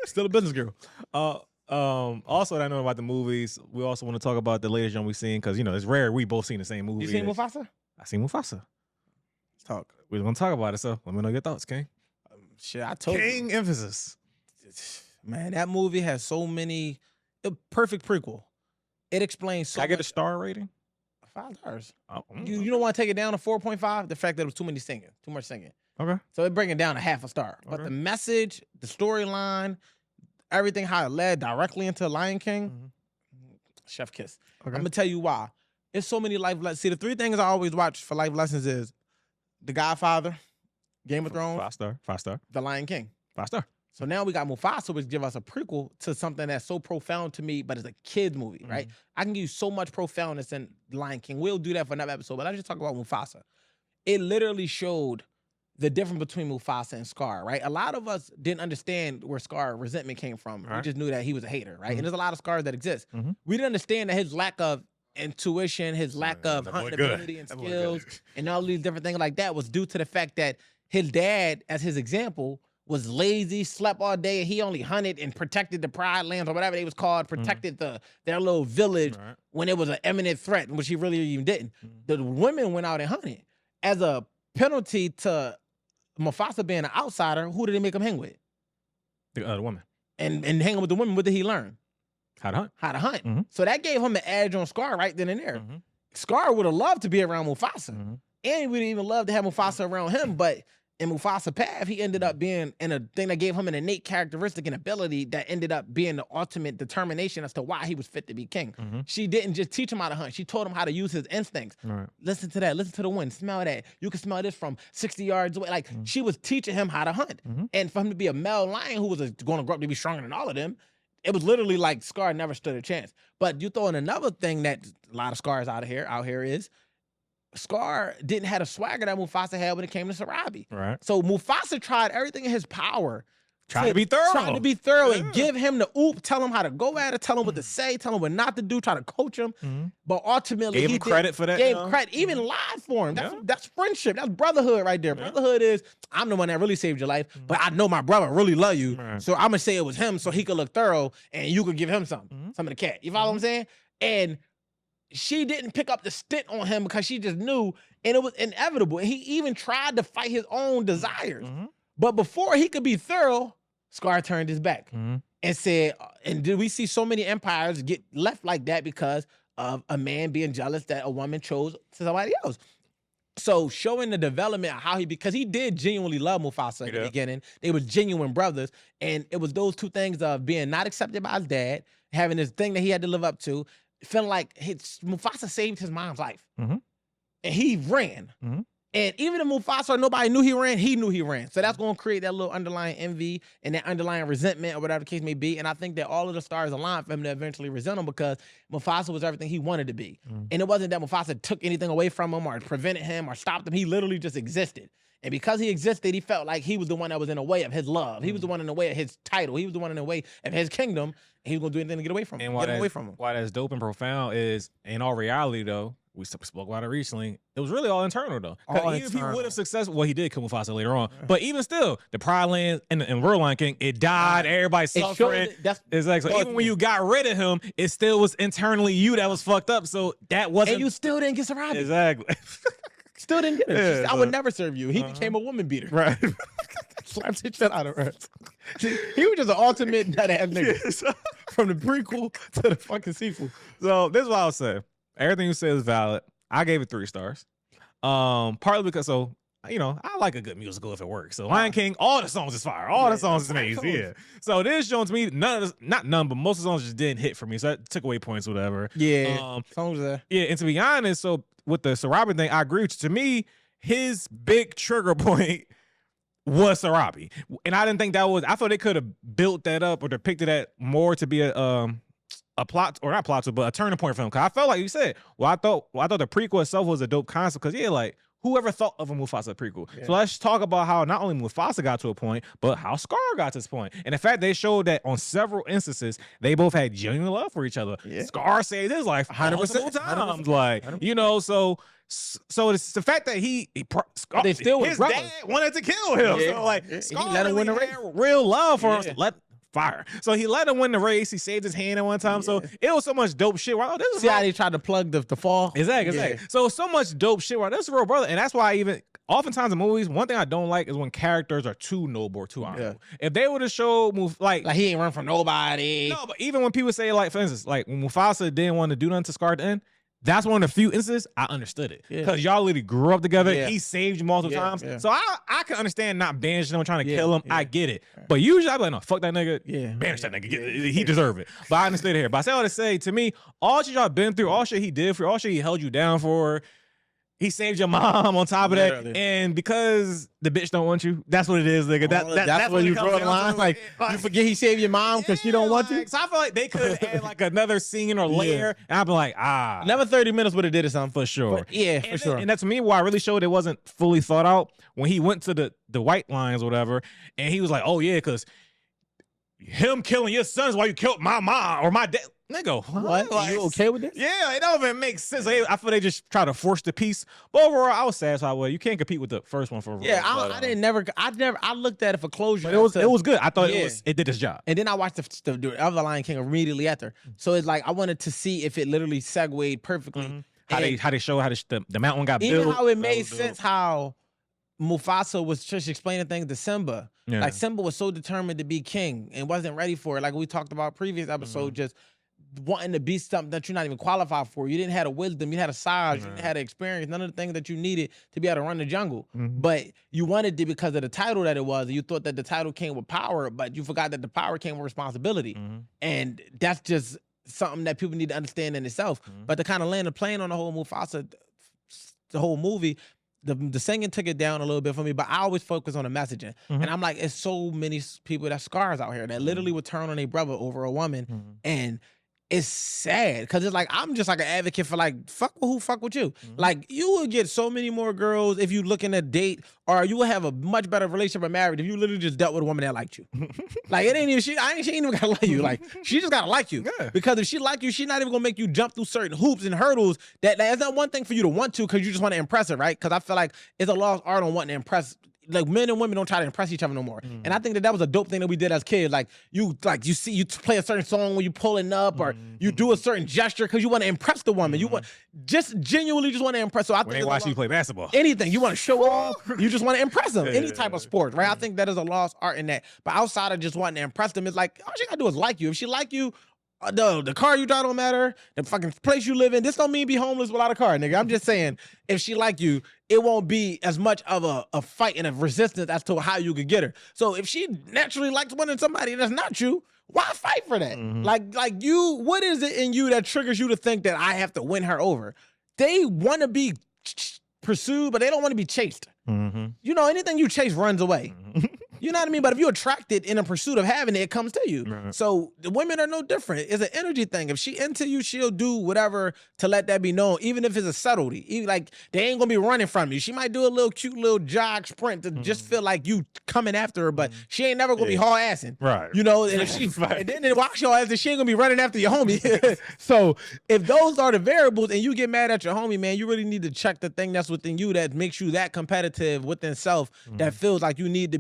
Still a business girl. Also, that I know about the movies. We also want to talk about the latest one we've seen because it's rare we both seen the same movie. You seen Mufasa? I seen Mufasa. Let's talk. We're gonna talk about it. So let me know your thoughts, King. Shit, I told King you. emphasis. Man, that movie has so many. A perfect prequel. It explains so Can I get a much. star rating? 5 stars. Oh, You don't want to take it down to 4.5? The fact that it was too much singing. okay. So it bring it down to half a star. But Okay. the message, the storyline, everything, how it led directly into Lion King, chef kiss. Okay. I'm gonna tell you why. It's so many life lessons. See, the 3 things I always watch for life lessons is The Godfather, Game of Thrones, 5 star. 5 star. The Lion King. 5 star. So now we got Mufasa, which give us a prequel to something that's so profound to me, but it's a kid's movie, right? I can give you so much profoundness in Lion King. We'll do that for another episode, but let's just talk about Mufasa. It literally showed the difference between Mufasa and Scar, right? A lot of us didn't understand where Scar resentment came from. We Right. just knew that he was a hater, right? And there's a lot of Scars that exist. Mhm. We didn't understand that his lack of intuition, his lack of that boy hunting good. ability and That boy skills, good. and all these different things like that was due to the fact that his dad, as his example, was lazy, slept all day, and he only hunted and protected the Pride Lands or whatever they was called, protected their little village Right. when it was an imminent threat, which he really even didn't. The women went out and hunted. As a penalty to Mufasa being an outsider, who did they make him hang with? The woman. And hanging with the women, what did he learn? How to hunt. How to hunt. Mhm. So that gave him the edge on Scar right then and there. Mhm. Scar would have loved to be around Mufasa. Mhm. And he would even love to have Mufasa around him, but in Mufasa's path, he ended up being in a thing that gave him an innate characteristic and ability that ended up being the ultimate determination as to why he was fit to be king. She didn't just teach him how to hunt. She told him how to use his instincts. Right. Listen to that. Listen to the wind. Smell that. You can smell this from 60 yards away. Like, she was teaching him how to hunt. And for him to be a male lion who was going to grow up to be stronger than all of them, it was literally like Scar never stood a chance. But you throw in another thing that a lot of Scars out here is Scar didn't have the swagger that Mufasa had when it came to Sarabi. Right. So Mufasa tried everything in his power. Trying to be thorough. Trying to be thorough and give him the oop, tell him how to go at it, tell him what to say, tell him what not to do, try to coach him. But ultimately, Gave him credit for that, Gave you know? credit, even lied for him. Yeah. That's friendship. That's brotherhood right there. Brotherhood is, I'm the one that really saved your life, but I know my brother really love you. Right. So I'm going to say it was him so he could look thorough and you could give him something, some of the cat. You follow what I'm saying? And she didn't pick up the stint on him because she just knew, and it was inevitable. And he even tried to fight his own desires. But before he could be thorough, Scar turned his back and said, and did we see so many empires get left like that because of a man being jealous that a woman chose somebody else? So showing the development of how because he did genuinely love Mufasa in the beginning. They were genuine brothers. And it was those 2 things of being not accepted by his dad, having this thing that he had to live up to, feeling like Mufasa saved his mom's life. And he ran. And even if Mufasa or nobody knew he knew he ran. So that's going to create that little underlying envy and that underlying resentment or whatever the case may be. And I think that all of the stars aligned for him to eventually resent him because Mufasa was everything he wanted to be. And it wasn't that Mufasa took anything away from him or prevented him or stopped him. He literally just existed. And because he existed, he felt like he was the one that was in the way of his love. He was the one in the way of his title. He was the one in the way of his kingdom. And he was going to do anything to get away from him. And why that's dope and profound is, in all reality, though, we spoke about it recently. It was really all internal, though. Even if he would have successful, well, he did kill Mufasa later on. But even still, the Pride Lands and World Lion King, it died. Everybody suffering. Exactly. So even when you got rid of him, it still was internally you that was fucked up. So that wasn't. And you still didn't get Sarabi. Exactly. Still didn't get it. Yeah, I would never serve you. He became a woman beater. Right. Slaps the shit out of her. He was just an ultimate nut-ass nigga. From the prequel to the fucking sequel. So this is what I'll say. Everything you said is valid. I gave it 3 stars. Partly because, I like a good musical if it works. So Lion King, all the songs is fire. All the songs is amazing. Yeah. So this showing to me, not none, but most of the songs just didn't hit for me. So that took away points, whatever. Yeah. Songs there. Yeah, and to be honest, so with the Sarabi thing, I agree with you. To me, his big trigger point was Sarabi. And I didn't think I thought they could have built that up or depicted that more to be a plot, or not plot, but a turning point for him. Cause I felt like you said, I thought the prequel itself was a dope concept. Cause like, whoever thought of a Mufasa prequel. So let's talk about how not only Mufasa got to a point, but how Scar got to this point. And in fact, they showed that on several instances, they both had genuine love for each other. Scar saved his life 100% times. Like, 100%. You know, so it's the fact that Scar, they still his dad wanted to kill him. So like, Scar let him win the race. Real love for him. Fire. So he let him win the race. He saved his hand at one time. So it was so much dope shit. Wow, this is how they tried to plug the fall. Exactly. So much dope shit. Wow, this is real brother. And that's why oftentimes in movies, one thing I don't like is when characters are too noble or too honorable. If they would have showed like he ain't run from nobody. No, but even when people say, like, for instance, like when Mufasa didn't want to do nothing to Scar at the end, that's one of the few instances I understood it. Because y'all literally grew up together. He saved you multiple times. So I can understand not banishing him, trying to kill him. I get it. But usually I'd be like, no, fuck that nigga. Banish that nigga. He deserve it. But I understood it here. But I say all to say, to me, all shit y'all been through, all shit he did for you, all shit he held you down for, he saved your mom on top of that. And because the bitch don't want you, that's what it is, nigga. That's when you draw the line. Like, you forget he saved your mom because she don't want you. So I feel like they could add like another scene or layer. And I'd be like, Another 30 minutes would have did it something. For sure. But, for sure. And that's to me why I really showed it wasn't fully thought out. When he went to the white lines or whatever, and he was like, oh yeah, because him killing your son is why you killed my mom or my dad. Nigga, what? Like, you okay with this? Yeah, it don't even make sense. I feel they just try to force the piece. But overall, I was satisfied with it. You can't compete with the first one for real. I looked at it for closure. But it was good. I thought it did its job. And then I watched the other Lion King immediately after. So it's like I wanted to see if it literally segued perfectly. How they show how the mountain got built. Even how it made sense how Mufasa was just explaining things to Simba. Like Simba was so determined to be king and wasn't ready for it. Like we talked about previous episode, just wanting to be something that you're not even qualified for. You didn't have the wisdom, you had a size, you didn't have the experience, none of the things that you needed to be able to run the jungle. But you wanted it because of the title that it was. You thought that the title came with power, but you forgot that the power came with responsibility. And that's just something that people need to understand in itself. But to kind of land the plane on the whole Mufasa, the whole movie, the singing took it down a little bit for me, but I always focus on the messaging. And I'm like, it's so many people that scars out here that literally would turn on their brother over a woman. And it's sad because it's like I'm just like an advocate for like fuck with you. Like you will get so many more girls if you looking at date, or you will have a much better relationship or marriage if you literally just dealt with a woman that liked you. Like it ain't even she ain't even gotta like you. Like she just gotta like you. Because if she like you, she's not even gonna make you jump through certain hoops and hurdles. That's not one thing for you to want to because you just want to impress her, right? Because I feel like it's a lost art on wanting to impress. Like men and women don't try to impress each other no more. And I think that was a dope thing that we did as kids. Like you play a certain song when you pulling up, or you do a certain gesture because you want to impress the woman. You want genuinely want to impress. So I think they watch you play basketball. Anything you want to show off, you just want to impress them. Any type of sport, right? I think that is a lost art in that. But outside of just wanting to impress them, it's like all she gotta do is like you. If she like you, the car you drive don't matter. The fucking place you live in. This don't mean be homeless without a car, nigga. I'm just saying, if she like you, it won't be as much of a fight and a resistance as to how you could get her. So if she naturally likes wanting somebody that's not you, why fight for that? Like you, what is it in you that triggers you to think that I have to win her over? They want to be pursued, but they don't want to be chased. You know, anything you chase runs away. You know what I mean? But if you're attracted in a pursuit of having it, it comes to you. So the women are no different. It's an energy thing. If she into you, she'll do whatever to let that be known, even if it's a subtlety. Even like they ain't gonna be running from you. She might do a little cute little jog sprint to just feel like you coming after her, but she ain't never gonna be haul assing. Right. You know, and if she and then watch your ass, she ain't gonna be running after your homie. So if those are the variables and you get mad at your homie, man, you really need to check the thing that's within you that makes you that competitive within self that feels like you need to